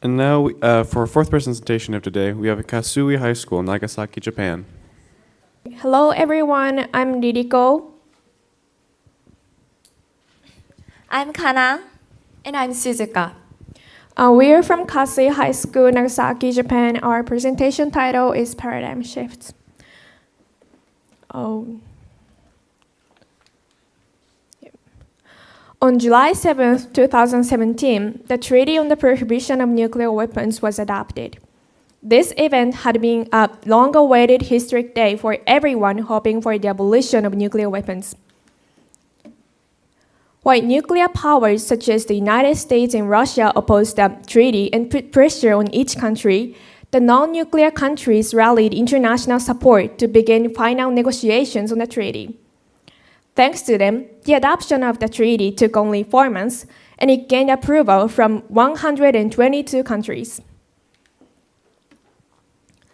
And now, for our fourth presentation of today, we have Kwassui High School, Nagasaki, Japan. Hello everyone, I'm Ririko. I'm Kana. And I'm Suzuka. We are from Kwassui High School, Nagasaki, Japan. Our presentation title is Paradigm Shift. On July 7, 2017, the Treaty on the Prohibition of Nuclear Weapons was adopted. This event had been a long-awaited historic day for everyone hoping for the abolition of nuclear weapons. While nuclear powers such as the United States and Russia opposed the treaty and put pressure on each country, the non-nuclear countries rallied international support to begin final negotiations on the treaty. Thanks to them, the adoption of the treaty took only 4 months, and it gained approval from 122 countries.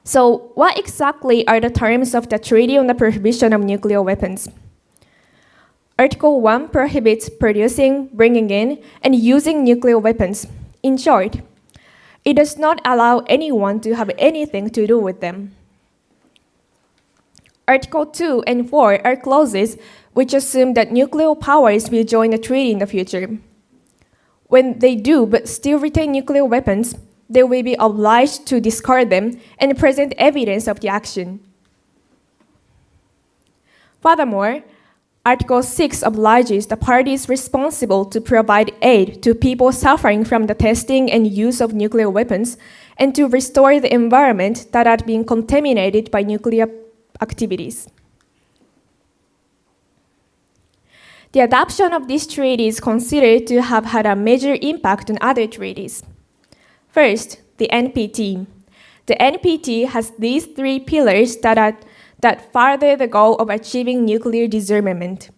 So, what exactly are the terms of the Treaty on the Prohibition of Nuclear Weapons? Article 1 prohibits producing, bringing in, and using nuclear weapons. In short, it does not allow anyone to have anything to do with them. Article 2 and 4 are clauses which assume that nuclear powers will join the treaty in the future. When they do but still retain nuclear weapons, they will be obliged to discard them and present evidence of the action. Furthermore, Article 6 obliges the parties responsible to provide aid to people suffering from the testing and use of nuclear weapons and to restore the environment that had been contaminated by nuclear activities. The adoption of this treaty is considered to have had a major impact on other treaties. First, the NPT. The NPT has these 3 pillars that further the goal of achieving nuclear disarmament.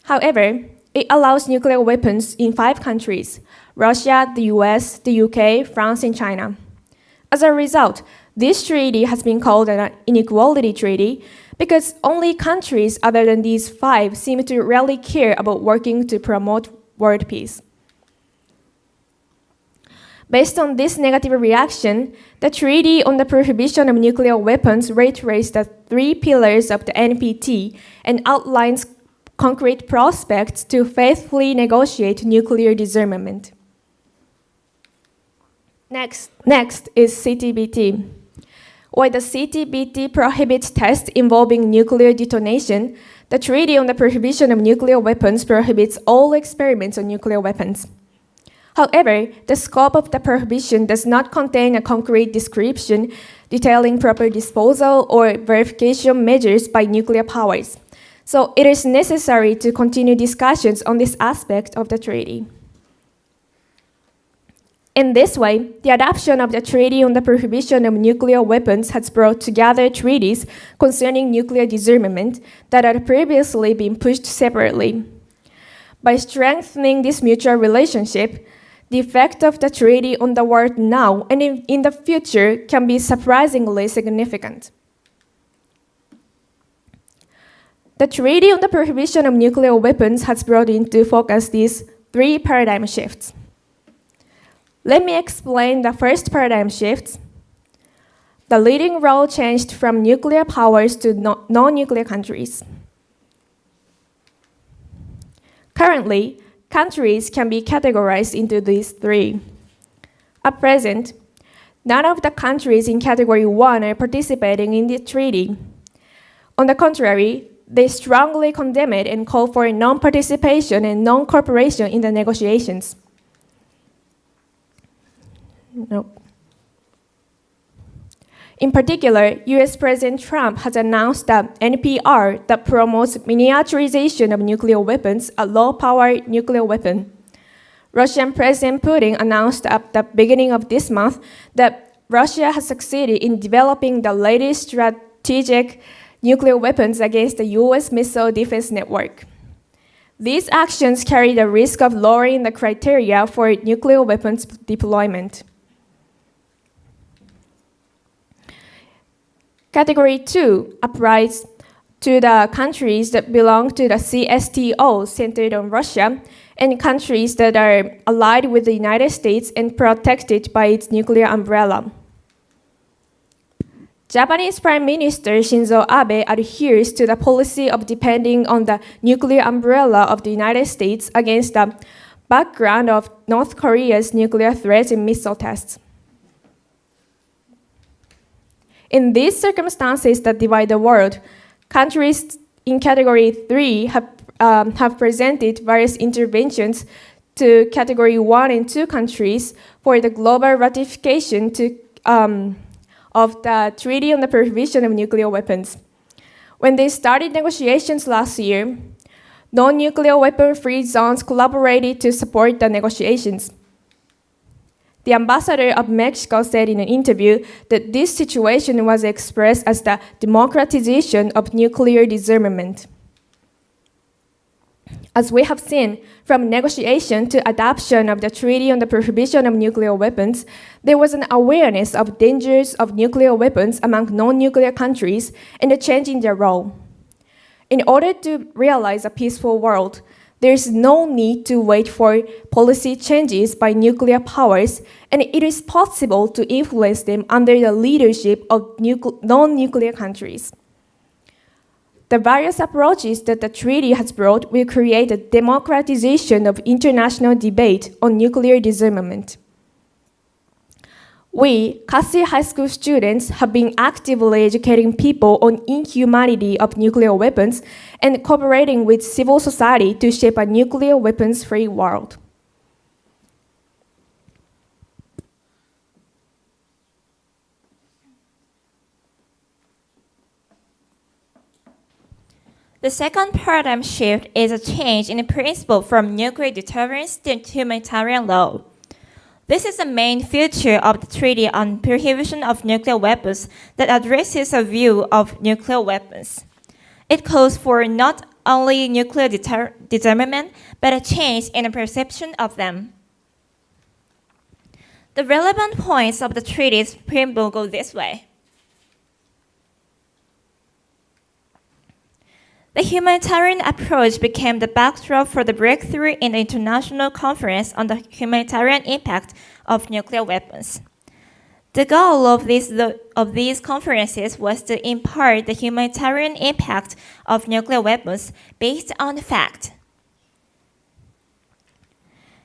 However, it allows nuclear weapons in 5 countries: Russia, the US, the UK, France, and China. As a result, this treaty has been called an inequality treaty because only countries other than these 5 seem to really care about working to promote world peace. Based on this negative reaction, the Treaty on the Prohibition of Nuclear Weapons reiterates the 3 pillars of the NPT and outlines concrete prospects to faithfully negotiate nuclear disarmament. Next is CTBT. While the CTBT prohibits tests involving nuclear detonation, the Treaty on the Prohibition of Nuclear Weapons prohibits all experiments on nuclear weapons. However, the scope of the prohibition does not contain a concrete description detailing proper disposal or verification measures by nuclear powers. So it is necessary to continue discussions on this aspect of the treaty. In this way, the adoption of the Treaty on the Prohibition of Nuclear Weapons has brought together treaties concerning nuclear disarmament that had previously been pushed separately. By strengthening this mutual relationship, the effect of the treaty on the world now and in the future can be surprisingly significant. The Treaty on the Prohibition of Nuclear Weapons has brought into focus these 3 paradigm shifts. Let me explain the first paradigm shift. The leading role changed from nuclear powers to non-nuclear countries. Currently, countries can be categorized into these 3. At present, none of the countries in Category 1 are participating in the treaty. On the contrary, they strongly condemn it and call for non-participation and non-cooperation in the negotiations. In particular, US President Trump has announced that NPR that promotes miniaturization of nuclear weapons, a low-power nuclear weapon. Russian President Putin announced at the beginning of this month that Russia has succeeded in developing the latest strategic nuclear weapons against the US missile defense network. These actions carry the risk of lowering the criteria for nuclear weapons deployment. Category 2 applies to the countries that belong to the CSTO centered on Russia and countries that are allied with the United States and protected by its nuclear umbrella. Japanese Prime Minister Shinzo Abe adheres to the policy of depending on the nuclear umbrella of the United States against the background of North Korea's nuclear threats and missile tests. In these circumstances that divide the world, countries in Category 3 have presented various interventions to Category 1 and 2 countries for the global ratification of the Treaty on the Prohibition of Nuclear Weapons. When they started negotiations last year, non-nuclear weapon-free zones collaborated to support the negotiations. The ambassador of Mexico said in an interview that this situation was expressed as the democratization of nuclear disarmament. As we have seen, from negotiation to adoption of the Treaty on the Prohibition of Nuclear Weapons, there was an awareness of dangers of nuclear weapons among non-nuclear countries and a change in their role. In order to realize a peaceful world, there is no need to wait for policy changes by nuclear powers, and it is possible to influence them under the leadership of non-nuclear countries. The various approaches that the treaty has brought will create a democratization of international debate on nuclear disarmament. We, Kwassui High School students, have been actively educating people on inhumanity of nuclear weapons and cooperating with civil society to shape a nuclear weapons-free world. The second paradigm shift is a change in the principle from nuclear deterrence to humanitarian law. This is the main feature of the Treaty on Prohibition of Nuclear Weapons that addresses a view of nuclear weapons. It calls for not only nuclear disarmament, but a change in the perception of them. The relevant points of the treaty's preamble go this way. The humanitarian approach became the backdrop for the breakthrough in the International Conference on the Humanitarian Impact of Nuclear Weapons. The goal of these conferences was to impart the humanitarian impact of nuclear weapons based on fact.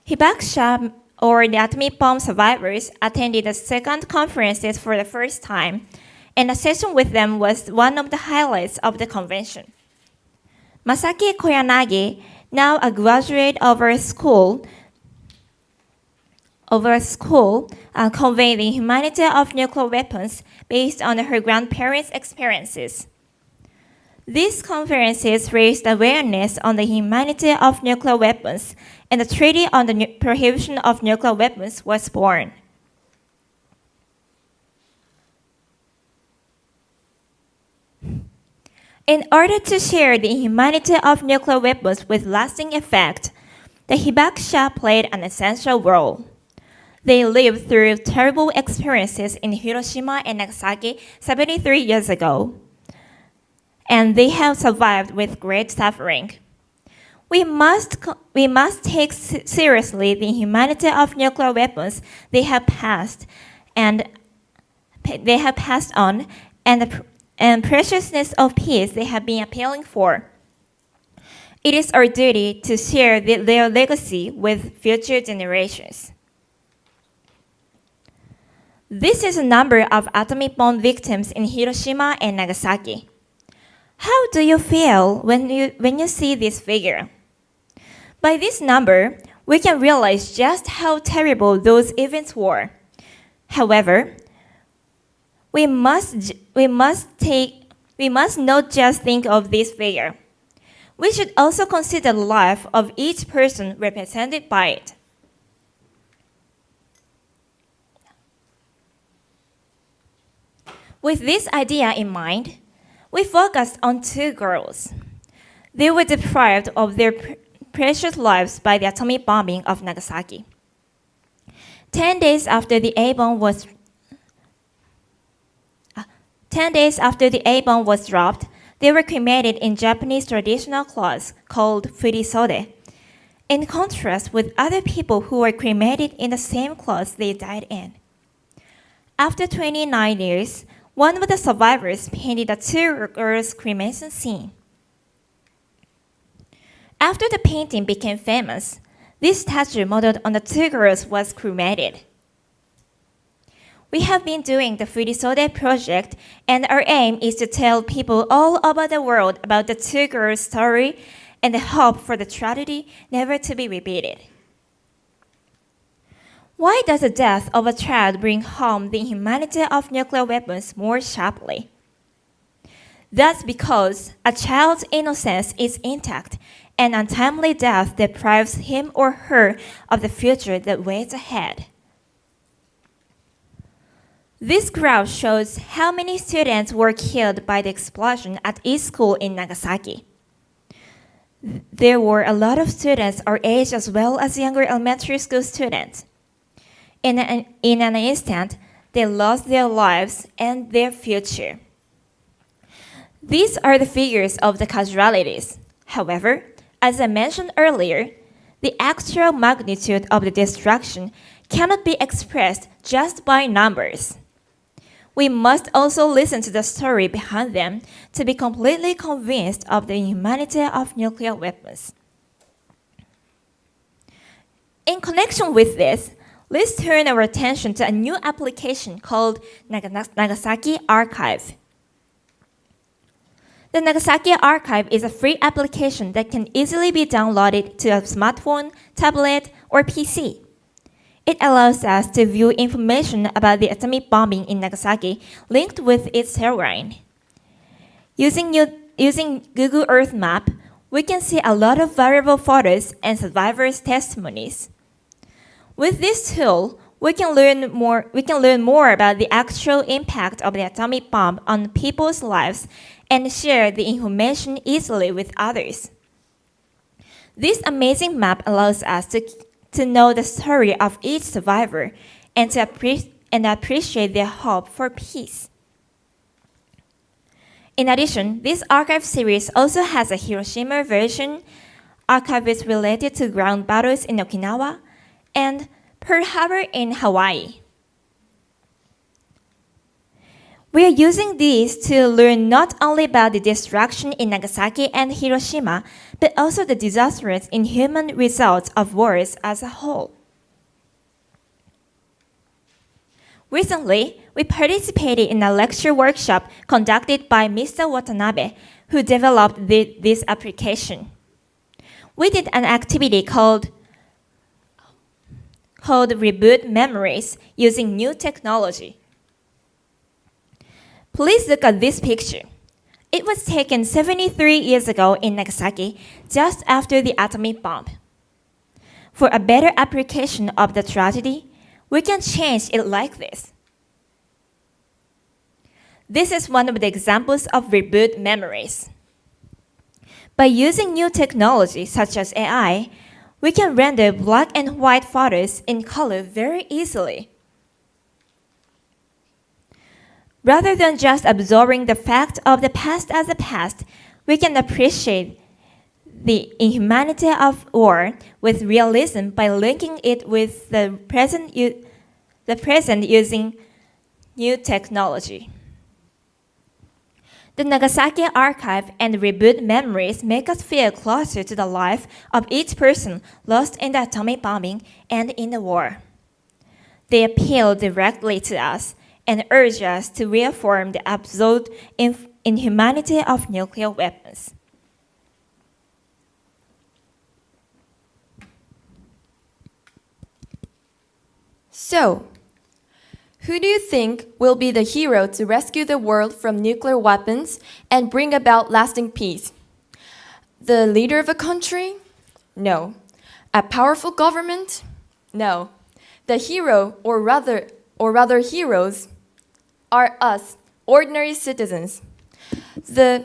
Hibakusha, or the atomic bomb survivors, attended the second conferences for the first time, and a session with them was one of the highlights of the convention. Masaki Koyanagi, now a graduate of our school, conveyed the humanity of nuclear weapons based on her grandparents' experiences. These conferences raised awareness on the humanity of nuclear weapons, and the Treaty on the Prohibition of Nuclear Weapons was born. In order to share the humanity of nuclear weapons with lasting effect, the Hibakusha played an essential role. They lived through terrible experiences in Hiroshima and Nagasaki 73 years ago, and they have survived with great suffering. We must take seriously the humanity of nuclear weapons they have passed on, and preciousness of peace they have been appealing for. It is our duty to share their legacy with future generations. This is a number of atomic bomb victims in Hiroshima and Nagasaki. How do you feel when you see this figure? By this number, we can realize just how terrible those events were. However, we must not just think of this figure. We should also consider the life of each person represented by it. With this idea in mind, we focused on two girls. They were deprived of their precious lives by the atomic bombing of Nagasaki. 10 days after the A-bomb was dropped, they were cremated in Japanese traditional cloths called furisode. in contrast with other people who were cremated in the same clothes they died in. After 29 years, one of the survivors painted the two girls' cremation scene. After the painting became famous, this statue modeled on the two girls was cremated. We have been doing the Furisode project, and our aim is to tell people all over the world about the two girls' story and the hope for the tragedy never to be repeated. Why does the death of a child bring home the inhumanity of nuclear weapons more sharply? That's because a child's innocence is intact, and untimely death deprives him or her of the future that waits ahead. This graph shows how many students were killed by the explosion at each school in Nagasaki. There were a lot of students our age as well as younger elementary school students. In an instant, they lost their lives and their future. These are the figures of the casualties. However, as I mentioned earlier, the actual magnitude of the destruction cannot be expressed just by numbers. We must also listen to the story behind them to be completely convinced of the inhumanity of nuclear weapons. In connection with this, let's turn our attention to a new application called Nagasaki Archive. The Nagasaki Archive is a free application that can easily be downloaded to a smartphone, tablet, or PC. It allows us to view information about the atomic bombing in Nagasaki linked with its terrain. Using Google Earth Map, we can see a lot of variable photos and survivors' testimonies. With this tool, we can learn more about the actual impact of the atomic bomb on people's lives and share the information easily with others. This amazing map allows us to know the story of each survivor and to appreciate their hope for peace. In addition, this archive series also has a Hiroshima version, archives related to ground battles in Okinawa, and Pearl Harbor in Hawaii. We are using these to learn not only about the destruction in Nagasaki and Hiroshima, but also the disastrous inhuman results of wars as a whole. Recently, we participated in a lecture workshop conducted by Mr. Watanabe, who developed this application. We did an activity called Reboot Memories using new technology. Please look at this picture. It was taken 73 years ago in Nagasaki, just after the atomic bomb. For a better application of the tragedy, we can change it like this. This is one of the examples of reboot memories. By using new technology such as AI, we can render black and white photos in color very easily. Rather than just absorbing the fact of the past as a past, we can appreciate the inhumanity of war with realism by linking it with the present using new technology. The Nagasaki Archive and Reboot Memories make us feel closer to the life of each person lost in the atomic bombing and in the war. They appeal directly to us and urge us to reaffirm the absolute inhumanity of nuclear weapons. So, who do you think will be the hero to rescue the world from nuclear weapons and bring about lasting peace? The leader of a country? No. A powerful government? No. The hero, or rather heroes, are us, ordinary citizens. The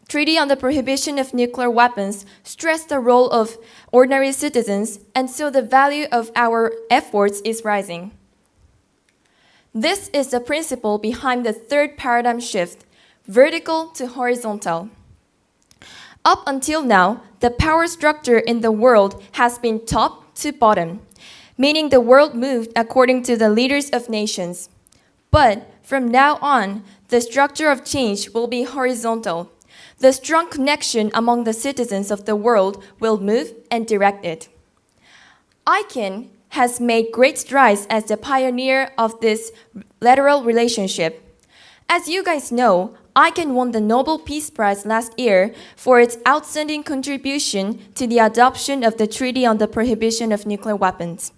Treaty on the Prohibition of Nuclear Weapons stressed the role of ordinary citizens, and so the value of our efforts is rising. This is the principle behind the third paradigm shift, vertical to horizontal. Up until now, the power structure in the world has been top to bottom, meaning the world moved according to the leaders of nations. But from now on, the structure of change will be horizontal. The strong connection among the citizens of the world will move and direct it. ICANN has made great strides as the pioneer of this lateral relationship. As you guys know, ICANN won the Nobel Peace Prize last year for its outstanding contribution to the adoption of the Treaty on the Prohibition of Nuclear Weapons.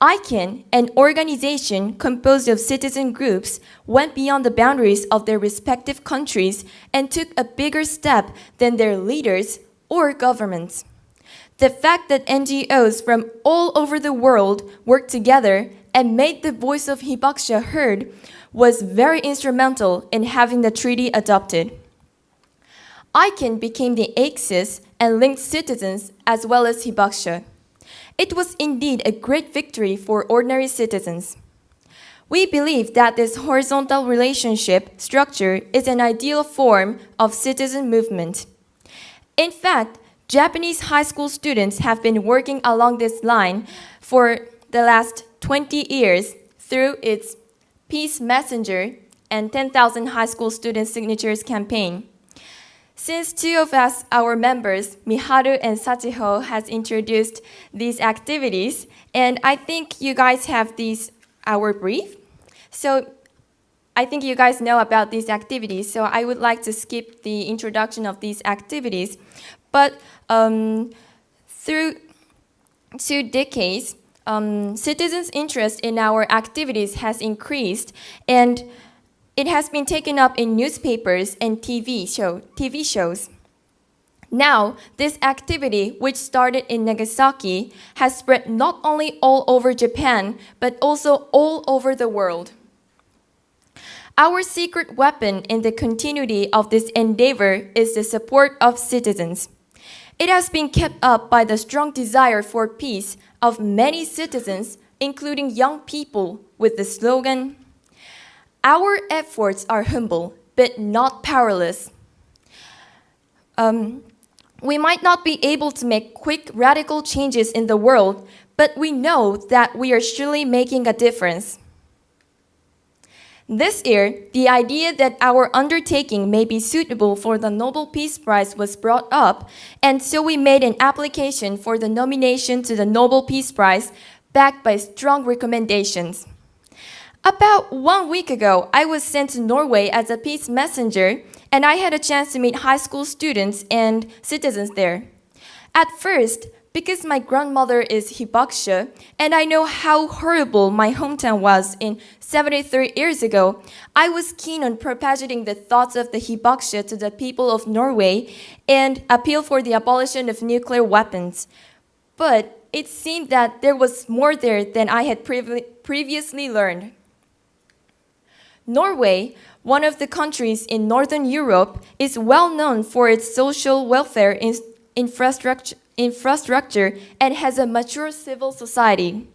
ICANN, an organization composed of citizen groups, went beyond the boundaries of their respective countries and took a bigger step than their leaders or governments. The fact that NGOs from all over the world worked together and made the voice of Hibakusha heard was very instrumental in having the treaty adopted. ICANN became the axis and linked citizens as well as Hibakusha. It was indeed a great victory for ordinary citizens. We believe that this horizontal relationship structure is an ideal form of citizen movement. In fact, Japanese high school students have been working along this line for the last 20 years through its Peace Messenger and 10,000 high school student signatures campaign. Since two of us, our members, Miharu and Sachiho, has introduced these activities, and I think you guys have our brief. So I think you guys know about these activities, so I would like to skip the introduction of these activities. But through 2 decades, citizens' interest in our activities has increased, and it has been taken up in newspapers and TV shows. Now, this activity, which started in Nagasaki, has spread not only all over Japan, but also all over the world. Our secret weapon in the continuity of this endeavor is the support of citizens. It has been kept up by the strong desire for peace of many citizens, including young people, with the slogan, "Our efforts are humble, but not powerless." We might not be able to make quick, radical changes in the world, but we know that we are surely making a difference. This year, the idea that our undertaking may be suitable for the Nobel Peace Prize was brought up, and so we made an application for the nomination to the Nobel Peace Prize, backed by strong recommendations. About 1 week ago, I was sent to Norway as a peace messenger, and I had a chance to meet high school students and citizens there. At first, because my grandmother is Hibakusha, and I know how horrible my hometown was in 73 years ago, I was keen on propagating the thoughts of the Hibakusha to the people of Norway and appeal for the abolition of nuclear weapons. But it seemed that there was more there than I had previously learned. Norway, one of the countries in Northern Europe, is well known for its social welfare infrastructure and has a mature civil society.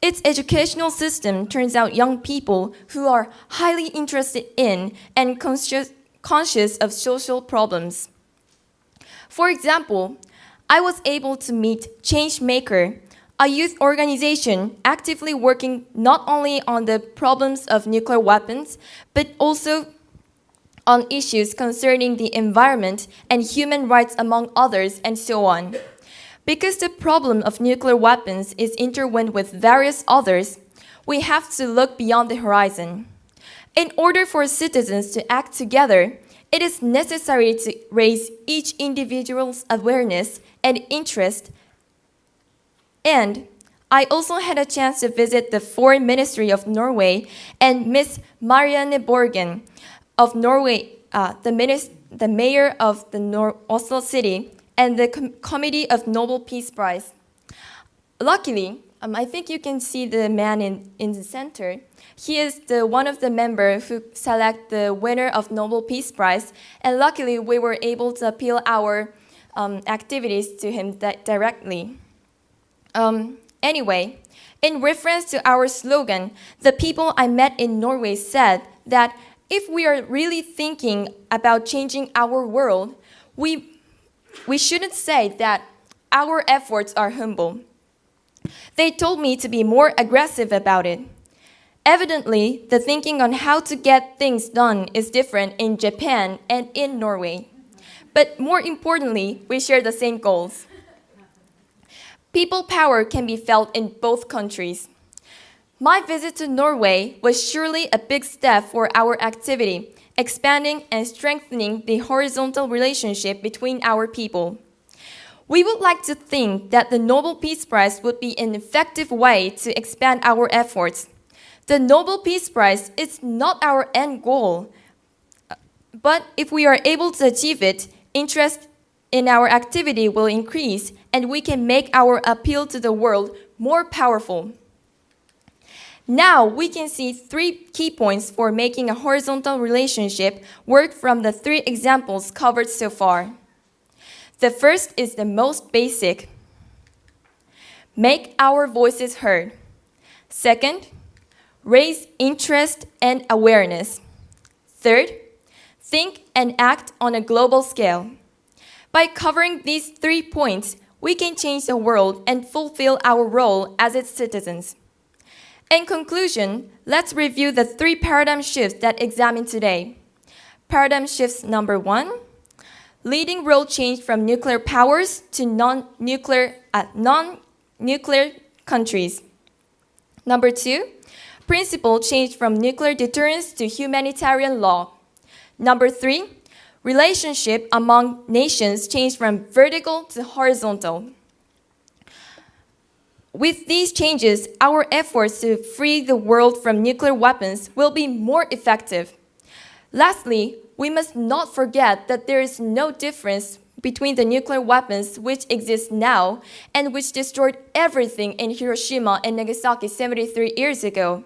Its educational system turns out young people who are highly interested in and conscious of social problems. For example, I was able to meet Changemaker, a youth organization actively working not only on the problems of nuclear weapons, but also on issues concerning the environment and human rights, among others, and so on. Because the problem of nuclear weapons is intertwined with various others, we have to look beyond the horizon. In order for citizens to act together, it is necessary to raise each individual's awareness and interest. And I also had a chance to visit the Foreign Ministry of Norway and Miss Marianne Borgen of Norway, the mayor of the Oslo city, and the Committee of Nobel Peace Prize. Luckily, I think you can see the man in the center. He is one of the members who select the winner of Nobel Peace Prize, and luckily we were able to appeal our activities to him directly. Anyway, in reference to our slogan, the people I met in Norway said that if we are really thinking about changing our world, we we shouldn't say that our efforts are humble. They told me to be more aggressive about it. Evidently, the thinking on how to get things done is different in Japan and in Norway. But more importantly, we share the same goals. People power can be felt in both countries. My visit to Norway was surely a big step for our activity, expanding and strengthening the horizontal relationship between our people. We would like to think that the Nobel Peace Prize would be an effective way to expand our efforts. The Nobel Peace Prize is not our end goal, but if we are able to achieve it, interest in our activity will increase and we can make our appeal to the world more powerful. Now we can see 3 key points for making a horizontal relationship work from the 3 examples covered so far. The first is the most basic. Make our voices heard. Second, raise interest and awareness. Third, think and act on a global scale. By covering these 3 points, we can change the world and fulfill our role as its citizens. In conclusion, let's review the 3 paradigm shifts that examined today. Paradigm shifts number 1, leading role change from nuclear powers to non-nuclear countries. Number 2, principle change from nuclear deterrence to humanitarian law. Number 3, relationship among nations change from vertical to horizontal. With these changes, our efforts to free the world from nuclear weapons will be more effective. Lastly, we must not forget that there is no difference between the nuclear weapons which exist now and which destroyed everything in Hiroshima and Nagasaki 73 years ago.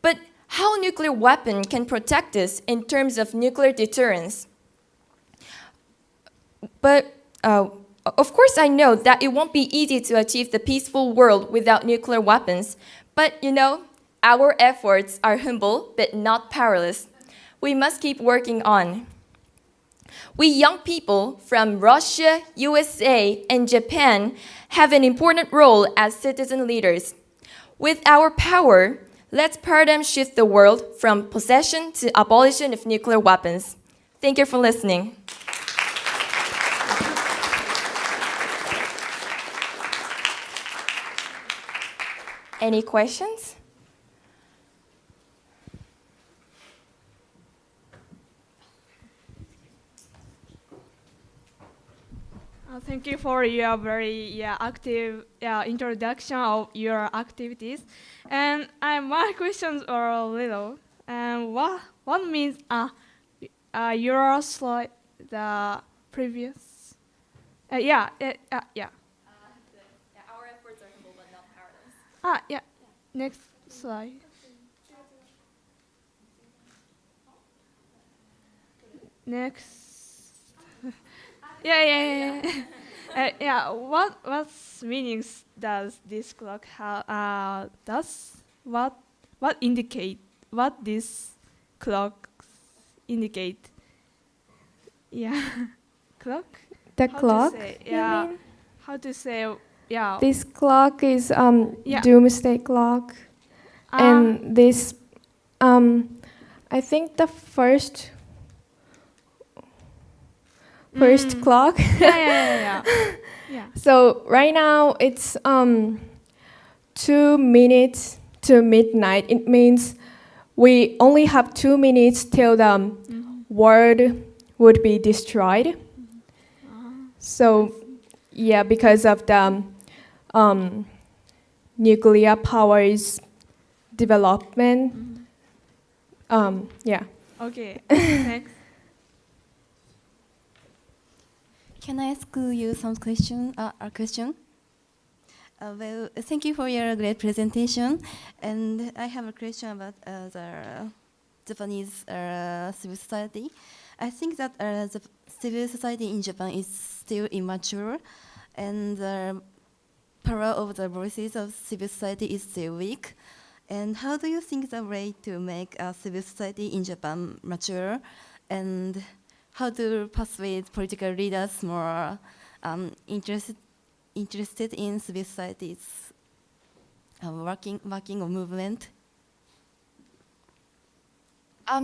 But how a nuclear weapon can protect us in terms of nuclear deterrence? But of course I know that it won't be easy to achieve the peaceful world without nuclear weapons. But you know, our efforts are humble but not powerless. We must keep working on. We young people from Russia, USA, and Japan have an important role as citizen leaders. With our power, let's paradigm shift the world from possession to abolition of nuclear weapons. Thank you for listening. Any questions? Thank you for your very active introduction of your activities. And my questions are a little. And what means your slide, the previous? Our efforts are humble but not powerless. Yeah. Next slide. Next. What meanings does this clock have? What indicate? What this clock indicate? Yeah, clock. The How to clock? say? You Yeah. mean? How to say? Yeah. This clock is Yeah. doomsday clock, and this I think the first clock. Yeah. So right now it's 2 minutes to midnight. It means we only have 2 minutes till the world would be destroyed. So yeah, because of the nuclear powers development. Yeah. Okay. Thanks. Can I ask you some question? A question. Well, thank you for your great presentation, and I have a question about the Japanese civil society. I think that the civil society in Japan is still immature, and the power of the voices of civil society is still weak. And how do you think the way to make a civil society in Japan mature, and how to persuade political leaders more interested in civil society's working or movement?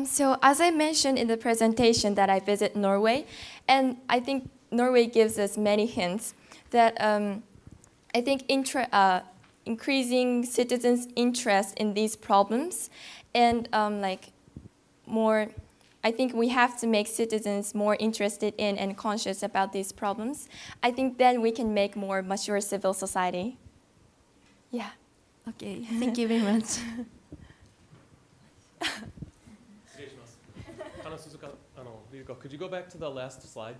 So as I mentioned in the presentation that I visit Norway, and I think Norway gives us many hints that I think increasing citizens' interest in these problems and I think we have to make citizens more interested in and conscious about these problems. I think then we can make more mature civil society. Yeah. Okay, thank you very much. Could you go back to the last slide?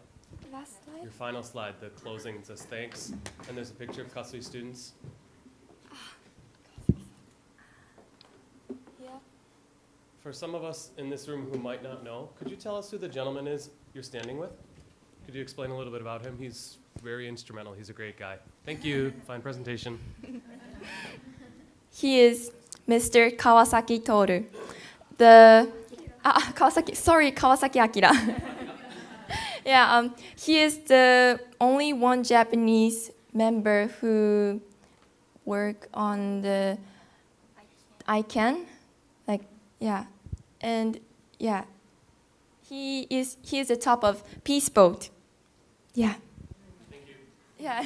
Last slide. Your final slide, the closing, it says thanks, and there's a picture of Kwassui students. Yeah. For some of us in this room who might not know, could you tell us who the gentleman is you're standing with? Could you explain a little bit about him? He's very instrumental. He's a great guy. Thank you. Fine presentation. He is Mr. Kawasaki Toru. Kawasaki Akira. Yeah, he is the only one Japanese member who work on the ICANN. He is the top of Peace Boat. Yeah. Thank you. Yeah.